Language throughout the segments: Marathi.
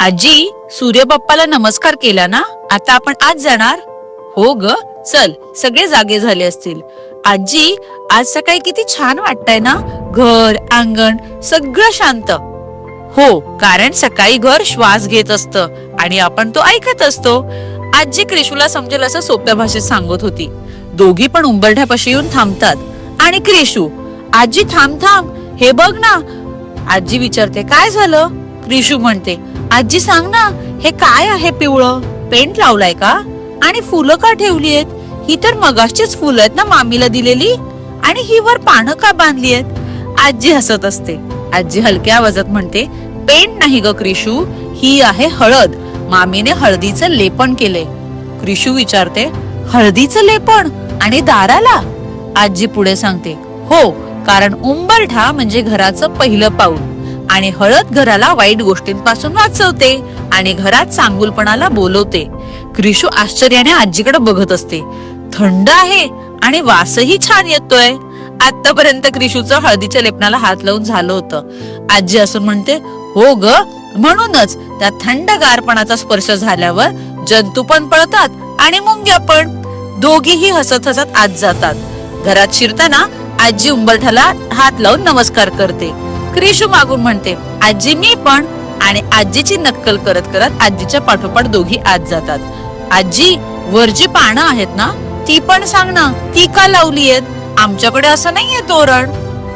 आजी, सूर्यबाप्पाला नमस्कार केला ना? आता आपण आज जाणार? हो ग, चल. सगळे जागे झाले असतील. आजी, आज सकाळी किती छान वाटतंय ना? घर, अंगण सगळं शांत. हो, कारण सकाळी घर श्वास घेत असतं आणि आपण तो ऐकत असतो. आजी क्रिशूला समजेल असं सोप्या भाषेत सांगत होती. दोघी पण उंबरठ्यापाशी येऊन थांबतात आणि क्रिशू, आजी थांब थांब, हे बघ ना. आजी विचारते, काय झालं? क्रिशू म्हणते, आजी सांग ना, हे काय आहे पिवळं? पेंट लावलाय का? आणि फुलं का ठेवली आहेत? ही तर मगाशीच फुलं आहेत ना मामीला दिलेली. आणि ही वर पानं का बांधली आहेत? आजी हसत असते. आजी हलक्या आवाजात म्हणते, पेंट नाही ग क्रिशू, ही आहे हळद. मामीने हळदीचं लेपन केले. क्रिशू विचारते, हळदीचं लेपन आणि दाराला? आजी पुढे सांगते, हो, कारण उंबरठा म्हणजे घराचं पहिलं पाऊल आणि हळद घराला वाईट गोष्टींपासून वाचवते आणि घरात चांगुलपणाला बोलवते. क्रिशू आश्चर्याने आजीकडे बघत असते. थंड आहे आणि वासही छान येतोय. आतापर्यंत क्रिशूचं हळदीच्या लेपनाला हात लावून झालं होतं. आजी असून म्हणते, हो ग, म्हणूनच त्या थंड गारपणाचा स्पर्श झाल्यावर जंतू पण पळतात आणि मुंग्या पण. दोघीही हसत हसत आत जातात. घरात शिरताना आजी उंबरठ्याला हात लावून नमस्कार करते. क्रिशू मागून म्हणते, आजी मी पण. आणि आजीची नक्कल करत करत आजीच्या पाठोपाठ दोघी आत जातात. आजी, वर जी पानं आहेत ना, ती पण सांग ना, ती का लावली आहेत? आमच्याकडे असं नाहीये तोरण.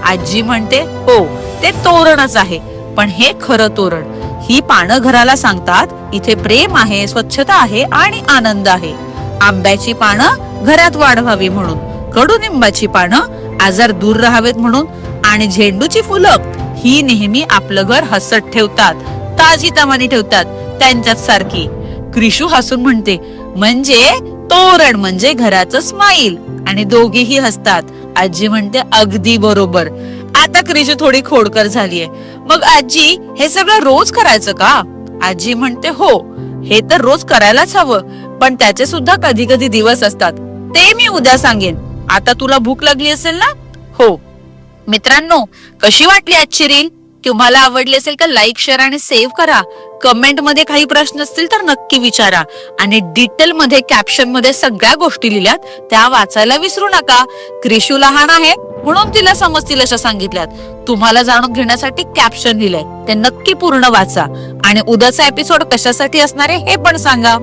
आजी म्हणते, हो, ते तोरणच आहे, पण हे खरं तोरण. ही पानं घराला सांगतात इथे प्रेम आहे, स्वच्छता आहे आणि आनंद आहे. आंब्याची पानं घरात वाढवावी म्हणून, कडुनिंबाची पानं आजार दूर राहावेत म्हणून, आणि झेंडूची फुलं ही नेहमी आपलं घर हसत ठेवतात, ताजी तमानी ठेवतात, त्यांच्यात सारखी. क्रिशू हसून म्हणते, म्हणजे तोरण म्हणजे घराचं स्माईल. आणि दोघेही हसतात. आजी म्हणते, अगदी बरोबर. आता क्रिशू थोडी खोडकर झालीये. मग आजी, हे सगळं रोज करायचं का? आजी म्हणते, हो, हे तर रोज करायलाच हवं, पण त्याचे सुद्धा कधी कधी दिवस असतात. ते मी उद्या सांगेन. आता तुला भूक लागली असेल ना? हो. मित्रांनो, कशी वाटली आजची रील? तुम्हाला आवडली असेल तर लाईक, शेअर आणि सेव्ह करा. कमेंट मध्ये काही प्रश्न असतील तर नक्की विचारा. आणि डिटेल मध्ये कॅप्शन मध्ये सगळ्या गोष्टी लिहिल्यात, त्या वाचायला विसरू नका. क्रिशू लहान आहे म्हणून तिला समजतील अशा सांगितल्यात. तुम्हाला जाणून घेण्यासाठी कॅप्शन लिहिलंय, ते नक्की पूर्ण वाचा. आणि उद्याचा एपिसोड कशासाठी असणार आहे हे पण सांगा.